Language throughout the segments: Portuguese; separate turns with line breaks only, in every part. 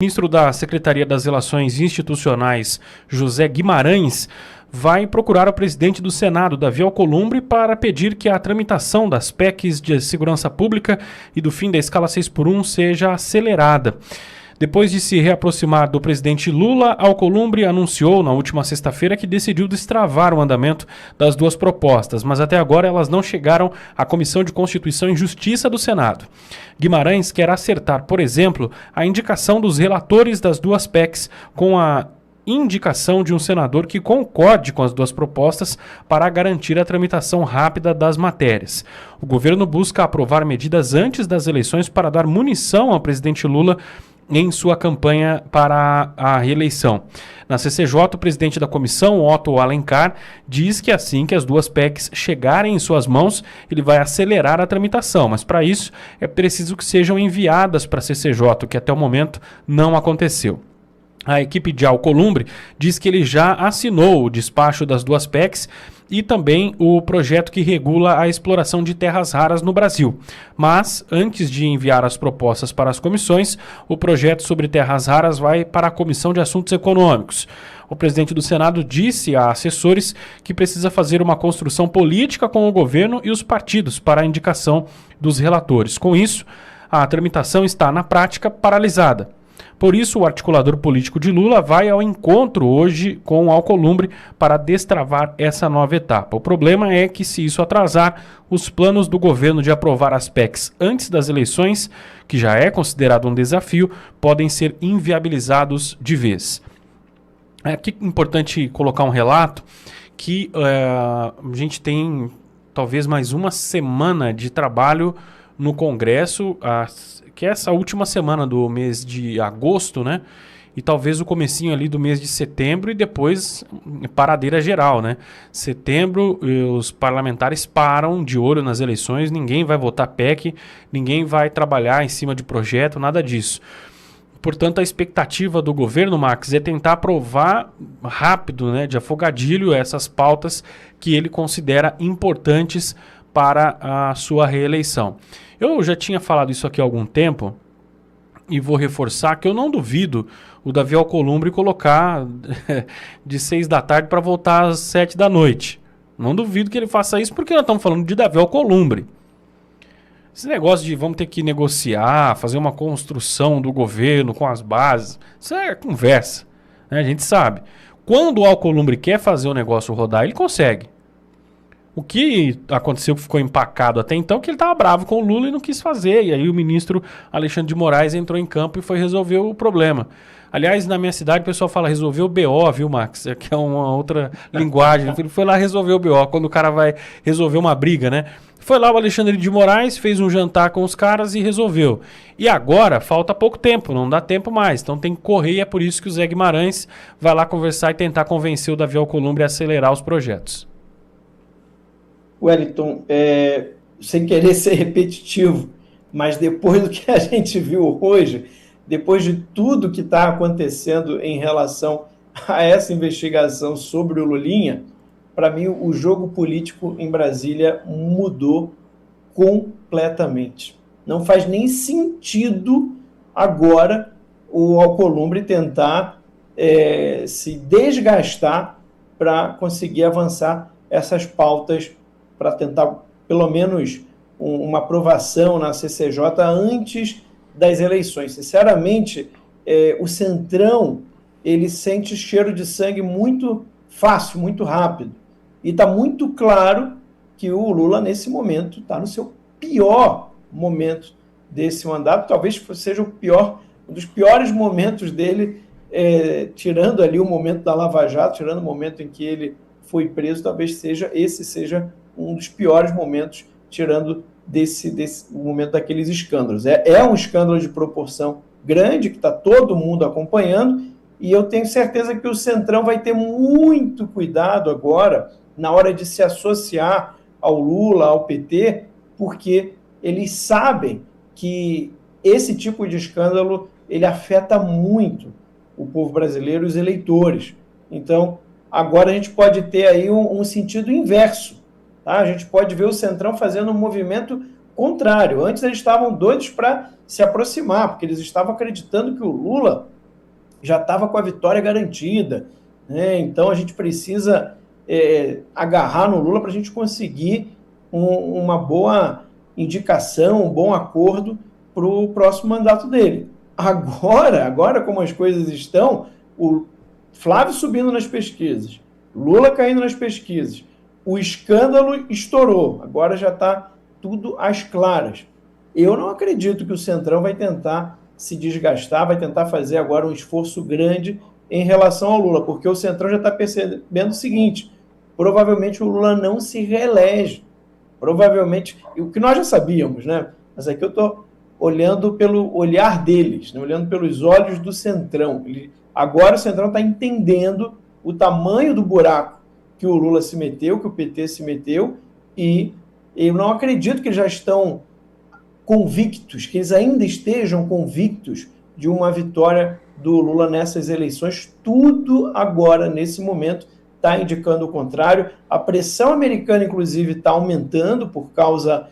O ministro da Secretaria das Relações Institucionais, José Guimarães, vai procurar o presidente do Senado, Davi Alcolumbre, para pedir que a tramitação das PECs de segurança pública e do fim da escala 6x1 seja acelerada. Depois de se reaproximar do presidente Lula, Alcolumbre anunciou na última sexta-feira que decidiu destravar o andamento das duas propostas, mas até agora elas não chegaram à Comissão de Constituição e Justiça do Senado. Guimarães quer acertar, por exemplo, a indicação dos relatores das duas PECs com a indicação de um senador que concorde com as duas propostas para garantir a tramitação rápida das matérias. O governo busca aprovar medidas antes das eleições para dar munição ao presidente Lula em sua campanha para a reeleição. Na CCJ, o presidente da comissão, Otto Alencar, diz que assim que as duas PECs chegarem em suas mãos, ele vai acelerar a tramitação, mas para isso é preciso que sejam enviadas para a CCJ, o que até o momento não aconteceu. A equipe de Alcolumbre diz que ele já assinou o despacho das duas PECs e também o projeto que regula a exploração de terras raras no Brasil. Mas, antes de enviar as propostas para as comissões, o projeto sobre terras raras vai para a Comissão de Assuntos Econômicos. O presidente do Senado disse a assessores que precisa fazer uma construção política com o governo e os partidos para a indicação dos relatores. Com isso, a tramitação está, na prática, paralisada. Por isso, o articulador político de Lula vai ao encontro hoje com o Alcolumbre para destravar essa nova etapa. O problema é que, se isso atrasar, os planos do governo de aprovar as PECs antes das eleições, que já é considerado um desafio, podem ser inviabilizados de vez. É aqui importante colocar um relato que a gente tem talvez mais uma semana de trabalho no Congresso, que é essa última semana do mês de agosto, né? E talvez o comecinho ali do mês de setembro e depois paradeira geral, né? Setembro, os parlamentares param de olho nas eleições, ninguém vai votar PEC, ninguém vai trabalhar em cima de projeto, nada disso. Portanto, a expectativa do governo, Max, é tentar aprovar rápido, né, de afogadilho, essas pautas que ele considera importantes para a sua reeleição. Eu já tinha falado isso aqui há algum tempo e vou reforçar que eu não duvido o Davi Alcolumbre colocar de 6 da tarde para voltar às 7 da noite. Não duvido que ele faça isso porque nós estamos falando de Davi Alcolumbre. Esse negócio de vamos ter que negociar, fazer uma construção do governo com as bases, isso é conversa, né? A gente sabe. Quando o Alcolumbre quer fazer o negócio rodar, ele consegue. O que aconteceu que ficou empacado até então, que ele estava bravo com o Lula e não quis fazer. E aí o ministro Alexandre de Moraes entrou em campo e foi resolver o problema. Aliás, na minha cidade o pessoal fala resolver o BO, viu, Max? Que é uma outra linguagem. Ele foi lá resolver o BO, quando o cara vai resolver uma briga, né? Foi lá o Alexandre de Moraes, fez um jantar com os caras e resolveu. E agora falta pouco tempo, não dá tempo mais. Então tem que correr e é por isso que o Zé Guimarães vai lá conversar e tentar convencer o Davi Alcolumbre a acelerar os projetos.
Wellington, sem querer ser repetitivo, mas depois do que a gente viu hoje, depois de tudo que está acontecendo em relação a essa investigação sobre o Lulinha, para mim o jogo político em Brasília mudou completamente. Não faz nem sentido agora o Alcolumbre tentar se desgastar para conseguir avançar essas pautas, para tentar, pelo menos, uma aprovação na CCJ antes das eleições. Sinceramente, o Centrão, ele sente cheiro de sangue muito fácil, muito rápido. E está muito claro que o Lula, nesse momento, está no seu pior momento desse mandato. Talvez seja um dos piores momentos dele, tirando ali o momento da Lava Jato, tirando o momento em que ele foi preso, talvez esse seja um dos piores momentos, tirando desse momento daqueles escândalos. É um escândalo de proporção grande, que está todo mundo acompanhando, e eu tenho certeza que o Centrão vai ter muito cuidado agora, na hora de se associar ao Lula, ao PT, porque eles sabem que esse tipo de escândalo ele afeta muito o povo brasileiro e os eleitores. Então, agora a gente pode ter aí um sentido inverso. Tá? A gente pode ver o Centrão fazendo um movimento contrário. Antes eles estavam doidos para se aproximar, porque eles estavam acreditando que o Lula já estava com a vitória garantida, né? Então a gente precisa agarrar no Lula para a gente conseguir uma boa indicação, um bom acordo para o próximo mandato dele. Agora, como as coisas estão, o Flávio subindo nas pesquisas, Lula caindo nas pesquisas, o escândalo estourou, agora já está tudo às claras. Eu não acredito que o Centrão vai tentar se desgastar, vai tentar fazer agora um esforço grande em relação ao Lula, porque o Centrão já está percebendo o seguinte: provavelmente o Lula não se reelege. Provavelmente, o que nós já sabíamos, né? Mas aqui eu estou olhando pelo olhar deles, né? Olhando pelos olhos do Centrão. Agora o Centrão está entendendo o tamanho do buraco que o Lula se meteu, que o PT se meteu, e eu não acredito que eles já estão convictos, que eles ainda estejam convictos de uma vitória do Lula nessas eleições. Tudo agora, nesse momento, está indicando o contrário. A pressão americana, inclusive, está aumentando por causa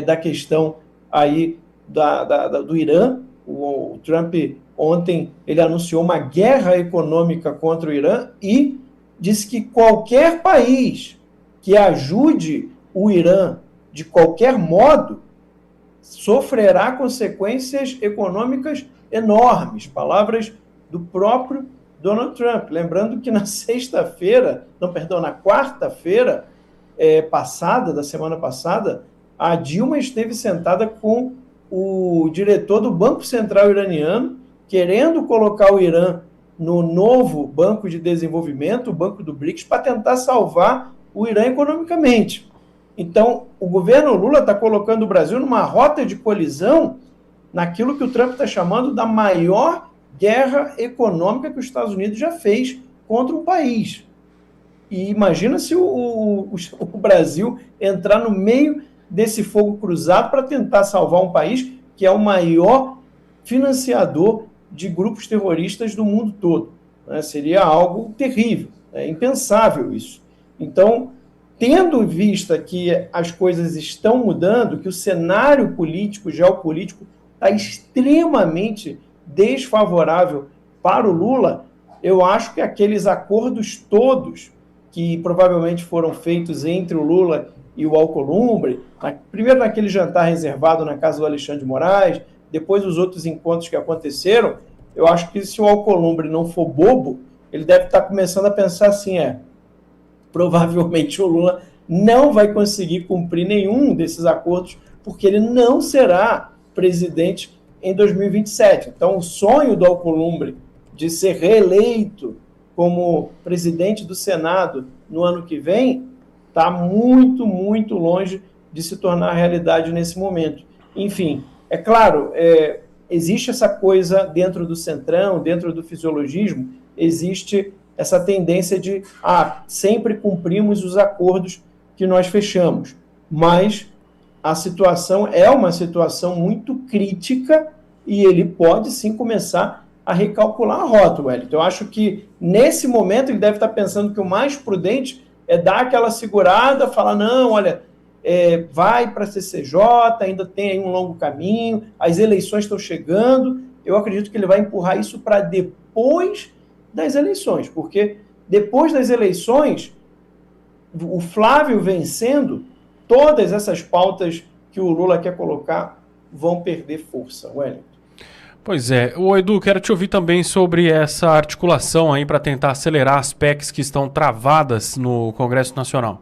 da questão aí do Irã. O Trump, ontem, ele anunciou uma guerra econômica contra o Irã e disse que qualquer país que ajude o Irã de qualquer modo sofrerá consequências econômicas enormes. Palavras do próprio Donald Trump. Lembrando que na quarta-feira passada, da semana passada, a Dilma esteve sentada com o diretor do Banco Central iraniano, querendo colocar o Irã no novo Banco de Desenvolvimento, o Banco do BRICS, para tentar salvar o Irã economicamente. Então, o governo Lula está colocando o Brasil numa rota de colisão naquilo que o Trump está chamando da maior guerra econômica que os Estados Unidos já fez contra um país. E imagina se o Brasil entrar no meio desse fogo cruzado para tentar salvar um país que é o maior financiador de grupos terroristas do mundo todo, né? Seria algo terrível, é impensável isso. Então, tendo em vista que as coisas estão mudando, que o cenário político, geopolítico, está extremamente desfavorável para o Lula, eu acho que aqueles acordos todos que provavelmente foram feitos entre o Lula e o Alcolumbre, primeiro naquele jantar reservado na casa do Alexandre de Moraes, depois os outros encontros que aconteceram, eu acho que se o Alcolumbre não for bobo, ele deve estar começando a pensar assim, provavelmente o Lula não vai conseguir cumprir nenhum desses acordos, porque ele não será presidente em 2027. Então, o sonho do Alcolumbre de ser reeleito como presidente do Senado no ano que vem está muito, muito longe de se tornar realidade nesse momento. Enfim, é claro, existe essa coisa dentro do Centrão, dentro do fisiologismo, existe essa tendência de sempre cumprimos os acordos que nós fechamos. Mas a situação é uma situação muito crítica e ele pode sim começar a recalcular a rota, Wellington. Eu acho que nesse momento ele deve estar pensando que o mais prudente é dar aquela segurada, falar, não, olha, vai para a CCJ, ainda tem aí um longo caminho, as eleições estão chegando. Eu acredito que ele vai empurrar isso para depois das eleições, porque depois das eleições, o Flávio vencendo, todas essas pautas que o Lula quer colocar vão perder força, Wellington.
Pois é. Ô Edu, quero te ouvir também sobre essa articulação aí para tentar acelerar as PECs que estão travadas no Congresso Nacional.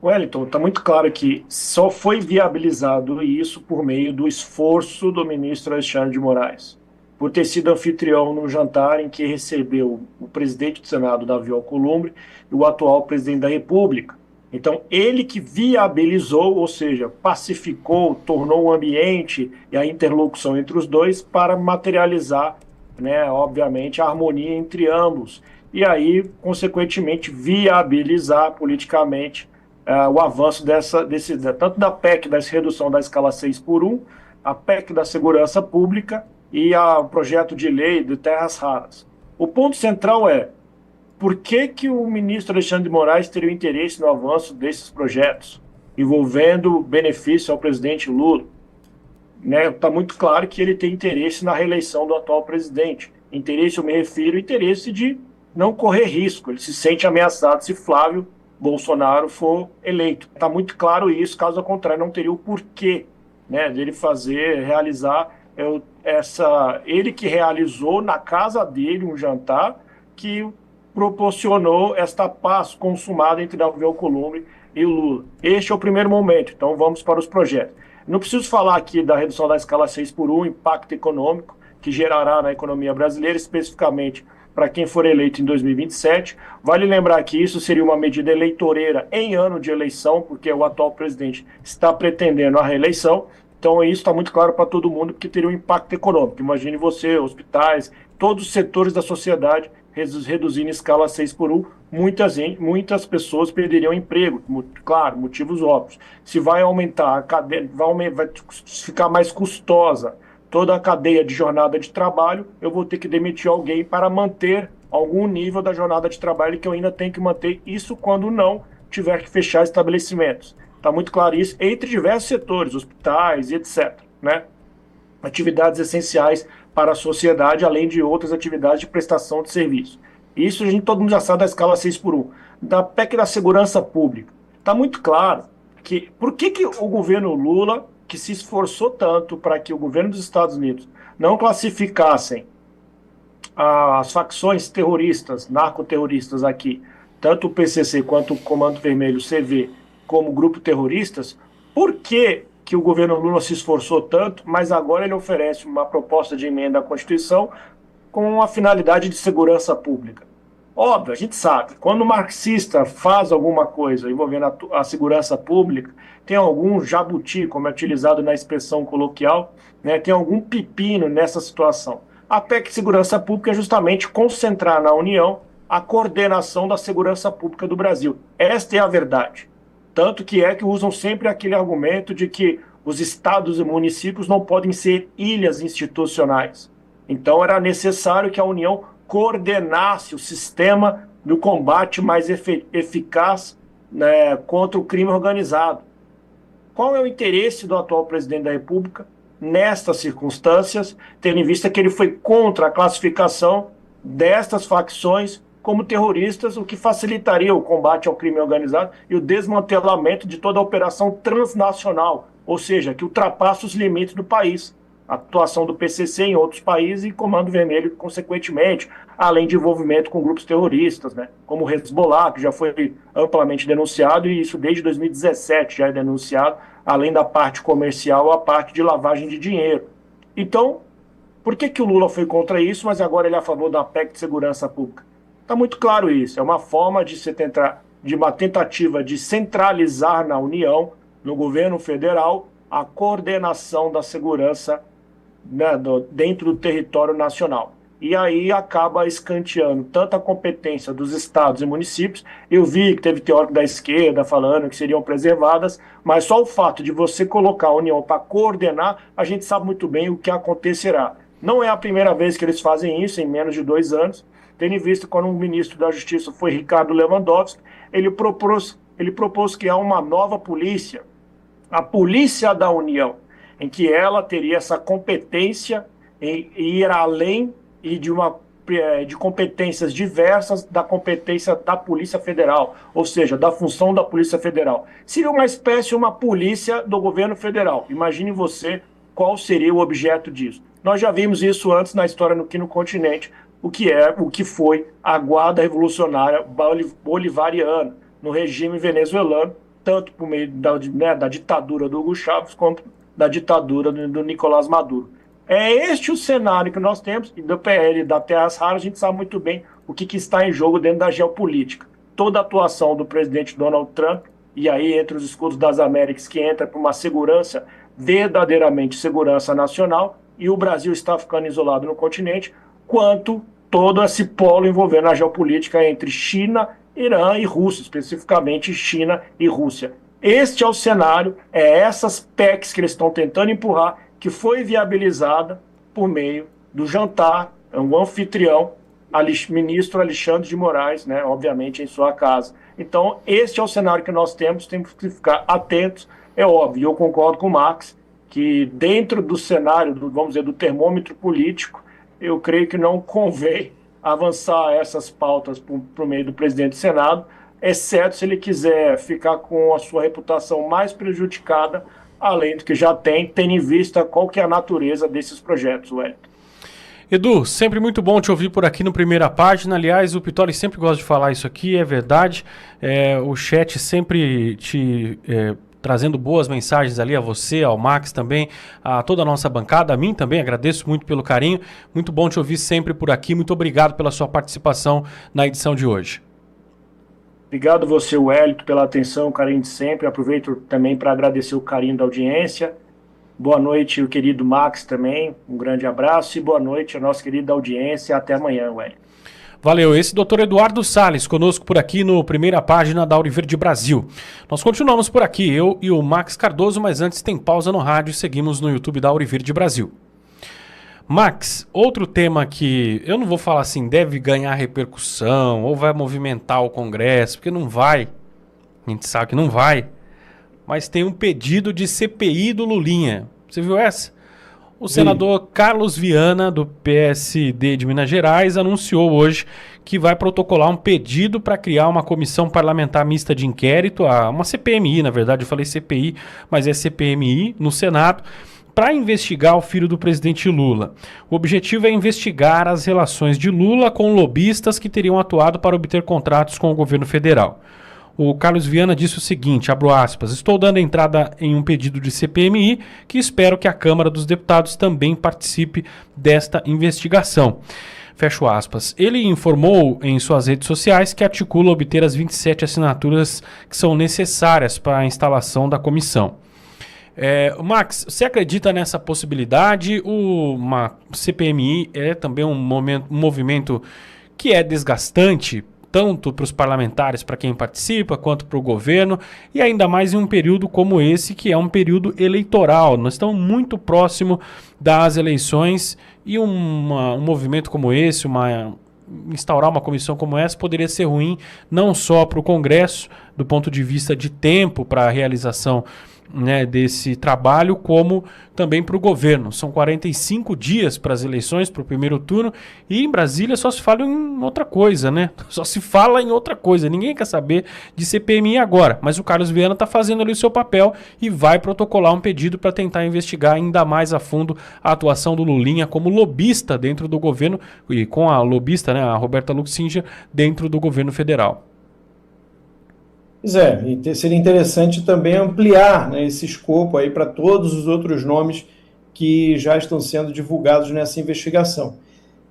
Wellington, está muito claro que só foi viabilizado isso por meio do esforço do ministro Alexandre de Moraes, por ter sido anfitrião num jantar em que recebeu o presidente do Senado, Davi Alcolumbre, e o atual presidente da República. Então, ele que viabilizou, ou seja, pacificou, tornou o ambiente e a interlocução entre os dois para materializar, né, obviamente, a harmonia entre ambos. E aí, consequentemente, viabilizar politicamente o avanço tanto da PEC da redução da escala 6x1, a PEC da segurança pública e o projeto de lei de terras raras. O ponto central é: por que o ministro Alexandre de Moraes teria o interesse no avanço desses projetos? envolvendo benefício ao presidente Lula. Né? Está muito claro que ele tem interesse na reeleição do atual presidente. Interesse, eu me refiro, interesse de não correr risco. Ele se sente ameaçado se Flávio Bolsonaro for eleito. Está muito claro isso, caso contrário, não teria o porquê, né, dele realizar ele que realizou na casa dele um jantar que proporcionou esta paz consumada entre Davi Alcolumbre e o Lula. Este é o primeiro momento, então vamos para os projetos. Não preciso falar aqui da redução da escala 6x1, impacto econômico que gerará na economia brasileira, especificamente para quem for eleito em 2027. Vale lembrar que isso seria uma medida eleitoreira em ano de eleição, porque o atual presidente está pretendendo a reeleição. Então isso está muito claro para todo mundo, porque teria um impacto econômico. Imagine você, hospitais, todos os setores da sociedade reduzindo em escala 6x1, muitas pessoas perderiam emprego, claro, motivos óbvios. Se vai aumentar a cadeia, vai ficar mais custosa toda a cadeia de jornada de trabalho, eu vou ter que demitir alguém para manter algum nível da jornada de trabalho que eu ainda tenho que manter, isso quando não tiver que fechar estabelecimentos. Está muito claro isso, entre diversos setores, hospitais e etc., né? Atividades essenciais para a sociedade, além de outras atividades de prestação de serviço. Isso todo mundo já sabe da escala 6x1. Da PEC da segurança pública. Está muito claro que por que o governo Lula, que se esforçou tanto para que o governo dos Estados Unidos não classificassem as facções terroristas, narcoterroristas aqui, tanto o PCC quanto o Comando Vermelho CV, como grupo terroristas, por que o governo Lula se esforçou tanto, mas agora ele oferece uma proposta de emenda à Constituição com a finalidade de segurança pública? Óbvio, a gente sabe, quando o marxista faz alguma coisa envolvendo a segurança pública, tem algum jabuti, como é utilizado na expressão coloquial, né, tem algum pepino nessa situação. A PEC de segurança pública é justamente concentrar na União a coordenação da segurança pública do Brasil. Esta é a verdade. Tanto que usam sempre aquele argumento de que os estados e municípios não podem ser ilhas institucionais. Então era necessário que a União coordenasse o sistema do combate mais eficaz, né, contra o crime organizado. Qual é o interesse do atual presidente da República nestas circunstâncias, tendo em vista que ele foi contra a classificação destas facções como terroristas, o que facilitaria o combate ao crime organizado e o desmantelamento de toda a operação transnacional, ou seja, que ultrapassa os limites do país. A atuação do PCC em outros países e Comando Vermelho, consequentemente, além de envolvimento com grupos terroristas, né, como o Hezbollah, que já foi amplamente denunciado, e isso desde 2017 já é denunciado, além da parte comercial, a parte de lavagem de dinheiro. Então, por que o Lula foi contra isso, mas agora ele é a favor da PEC de segurança pública? Está muito claro isso, é uma forma de uma tentativa de centralizar na União, no governo federal, a coordenação da segurança, né, dentro do território nacional. E aí acaba escanteando tanto a competência dos estados e municípios. Eu vi que teve teórico da esquerda falando que seriam preservadas, mas só o fato de você colocar a União para coordenar, a gente sabe muito bem o que acontecerá. Não é a primeira vez que eles fazem isso, em menos de 2 anos. Tendo em vista quando o ministro da Justiça foi Ricardo Lewandowski, ele propôs criar uma nova polícia, a Polícia da União, em que ela teria essa competência em ir além e de competências diversas da competência da Polícia Federal, ou seja, da função da Polícia Federal. Seria uma espécie, uma polícia do governo federal. Imagine você qual seria o objeto disso. Nós já vimos isso antes na história aqui no continente, o que foi a Guarda Revolucionária Bolivariana no regime venezuelano, tanto por meio da ditadura do Hugo Chávez, quanto da ditadura do Nicolás Maduro. É este o cenário que nós temos, e do PL da Terras Raras a gente sabe muito bem o que está em jogo dentro da geopolítica. Toda a atuação do presidente Donald Trump, e aí entre os escudos das Américas, que entra para uma segurança, verdadeiramente segurança nacional, e o Brasil está ficando isolado no continente, quanto todo esse polo envolvendo a geopolítica entre China, Irã e Rússia, especificamente China e Rússia. Este é o cenário, é essas PECs que eles estão tentando empurrar, que foi viabilizada por meio do jantar, o anfitrião, ministro Alexandre de Moraes, né, obviamente em sua casa. Então, este é o cenário que nós temos que ficar atentos. É óbvio, eu concordo com o Max, que dentro do cenário, vamos dizer, do termômetro político, eu creio que não convém avançar essas pautas por meio do presidente do Senado, exceto se ele quiser ficar com a sua reputação mais prejudicada, além do que já tem, tendo em vista qual que é a natureza desses projetos, Wellington.
Edu, sempre muito bom te ouvir por aqui no Primeira Página. Aliás, o Pitoli sempre gosta de falar isso aqui, é verdade. O chat sempre te trazendo boas mensagens ali a você, ao Max também, a toda a nossa bancada, a mim também, agradeço muito pelo carinho. Muito bom te ouvir sempre por aqui. Muito obrigado pela sua participação na edição de hoje.
Obrigado você, Wellington, pela atenção, o carinho de sempre. Aproveito também para agradecer o carinho da audiência. Boa noite, o querido Max também. Um grande abraço e boa noite a nossa querida audiência. Até amanhã, Wellington.
Valeu, esse Dr. Eduardo Salles, conosco por aqui no Primeira Página da Auriverde Brasil. Nós continuamos por aqui, eu e o Max Cardoso, mas antes tem pausa no rádio e seguimos no YouTube da Auriverde Brasil. Max, outro tema que eu não vou falar assim, deve ganhar repercussão ou vai movimentar o Congresso, porque não vai, a gente sabe que não vai, mas tem um pedido de CPI do Lulinha. Você viu essa? O senador Carlos Viana, do PSD de Minas Gerais, anunciou hoje que vai protocolar um pedido para criar uma comissão parlamentar mista de inquérito, uma CPMI, na verdade, eu falei CPI, mas é CPMI, no Senado, para investigar o filho do presidente Lula. O objetivo é investigar as relações de Lula com lobistas que teriam atuado para obter contratos com o governo federal. O Carlos Viana disse o seguinte, abro aspas, estou dando entrada em um pedido de CPMI que espero que a Câmara dos Deputados também participe desta investigação. Fecho aspas. Ele informou em suas redes sociais que articula obter as 27 assinaturas que são necessárias para a instalação da comissão. Max, você acredita nessa possibilidade? Uma CPMI é também um movimento que é desgastante, tanto para os parlamentares, para quem participa, quanto para o governo, e ainda mais em um período como esse, que é um período eleitoral. Nós estamos muito próximo das eleições e um movimento como esse, instaurar uma comissão como essa, poderia ser ruim não só para o Congresso, do ponto de vista de tempo para a realização, né, desse trabalho, como também para o governo. São 45 dias para as eleições, para o primeiro turno, e em Brasília só se fala em outra coisa, né? Só se fala em outra coisa. Ninguém quer saber de CPMI agora, mas o Carlos Viana está fazendo ali o seu papel e vai protocolar um pedido para tentar investigar ainda mais a fundo a atuação do Lulinha como lobista dentro do governo, e com a lobista, né, a Roberta Luxinger, dentro do governo federal.
Pois é, e seria interessante também ampliar, né, esse escopo aí para todos os outros nomes que já estão sendo divulgados nessa investigação.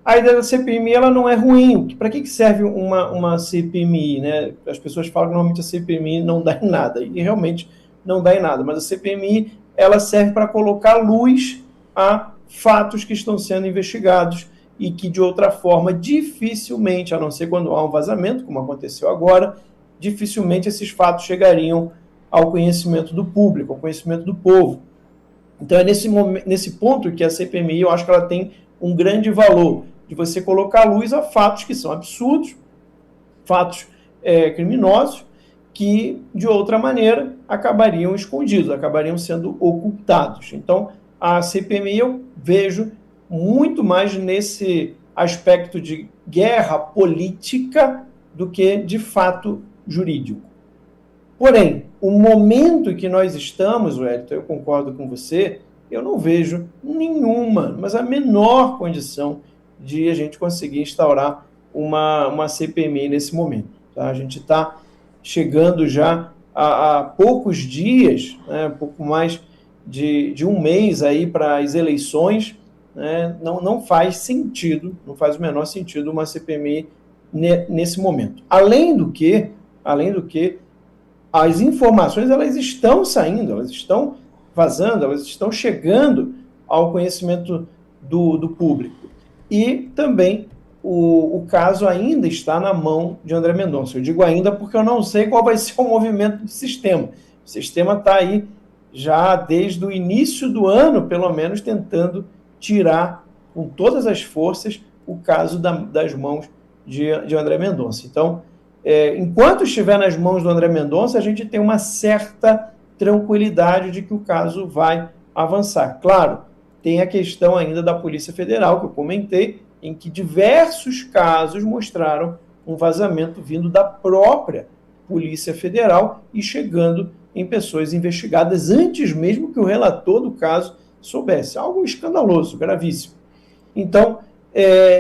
A ideia da CPMI ela não é ruim. Para que serve uma CPMI? Né? As pessoas falam que normalmente a CPMI não dá em nada, e realmente não dá em nada, mas a CPMI ela serve para colocar luz a fatos que estão sendo investigados e que, de outra forma, dificilmente, a não ser quando há um vazamento, como aconteceu agora, dificilmente esses fatos chegariam ao conhecimento do público, ao conhecimento do povo. Então é nesse ponto que a CPMI, eu acho que ela tem um grande valor, de você colocar luz a fatos que são absurdos, fatos criminosos, que de outra maneira acabariam escondidos, acabariam sendo ocultados. Então a CPMI eu vejo muito mais nesse aspecto de guerra política do que de fato jurídico. Porém, o momento que nós estamos, Wellington, eu concordo com você, eu não vejo nenhuma, mas a menor condição de a gente conseguir instaurar uma CPMI nesse momento. Tá? A gente está chegando já a poucos dias, né, pouco mais de um mês aí para as eleições, né, não faz sentido, não faz o menor sentido uma CPMI nesse momento. Além do que as informações elas estão saindo, elas estão vazando, elas estão chegando ao conhecimento do público. E também o caso ainda está na mão de André Mendonça. Eu digo ainda porque eu não sei qual vai ser o movimento do sistema. O sistema está aí já desde o início do ano, pelo menos, tentando tirar com todas as forças o caso das mãos de André Mendonça. Então, enquanto estiver nas mãos do André Mendonça, a gente tem uma certa tranquilidade de que o caso vai avançar. Claro, tem a questão ainda da Polícia Federal, que eu comentei, em que diversos casos mostraram um vazamento vindo da própria Polícia Federal e chegando em pessoas investigadas antes mesmo que o relator do caso soubesse. Algo escandaloso, gravíssimo. Então,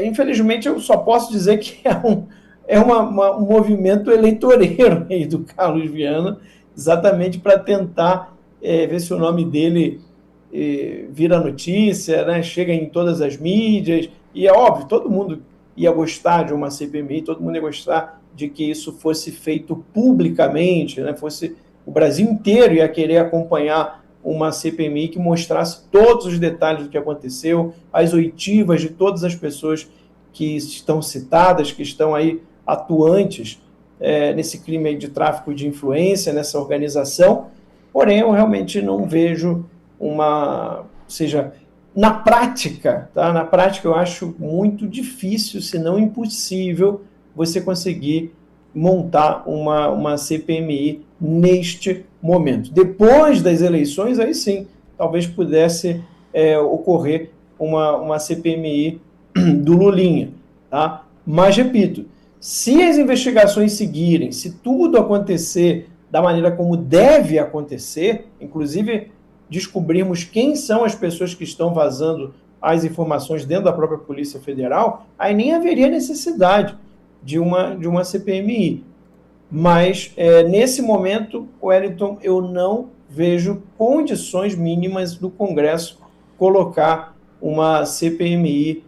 infelizmente, eu só posso dizer que é um movimento eleitoreiro aí do Carlos Viana, exatamente para tentar ver se o nome dele vira notícia, né? Chega em todas as mídias, e é óbvio, todo mundo ia gostar de uma CPMI, todo mundo ia gostar de que isso fosse feito publicamente, né? O Brasil inteiro ia querer acompanhar uma CPMI que mostrasse todos os detalhes do que aconteceu, as oitivas de todas as pessoas que estão citadas, que estão aí atuantes nesse crime aí de tráfico de influência, nessa organização. Porém, eu realmente não vejo ou seja, na prática, tá? Na prática eu acho muito difícil, se não impossível, você conseguir montar uma CPMI neste momento. Depois das eleições, aí sim, talvez pudesse ocorrer uma CPMI do Lulinha, tá? Mas, repito, se as investigações seguirem, se tudo acontecer da maneira como deve acontecer, inclusive descobrirmos quem são as pessoas que estão vazando as informações dentro da própria Polícia Federal, aí nem haveria necessidade de uma CPMI. Mas, nesse momento, Wellington, eu não vejo condições mínimas do Congresso colocar uma CPMI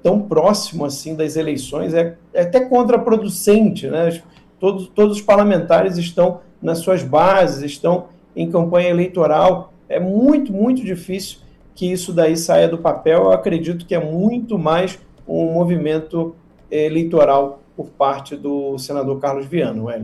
tão próximo assim das eleições. É até contraproducente, né? Todos os parlamentares estão nas suas bases, estão em campanha eleitoral. É muito, muito difícil que isso daí saia do papel. Eu acredito que é muito mais um movimento eleitoral por parte do senador Carlos Viana.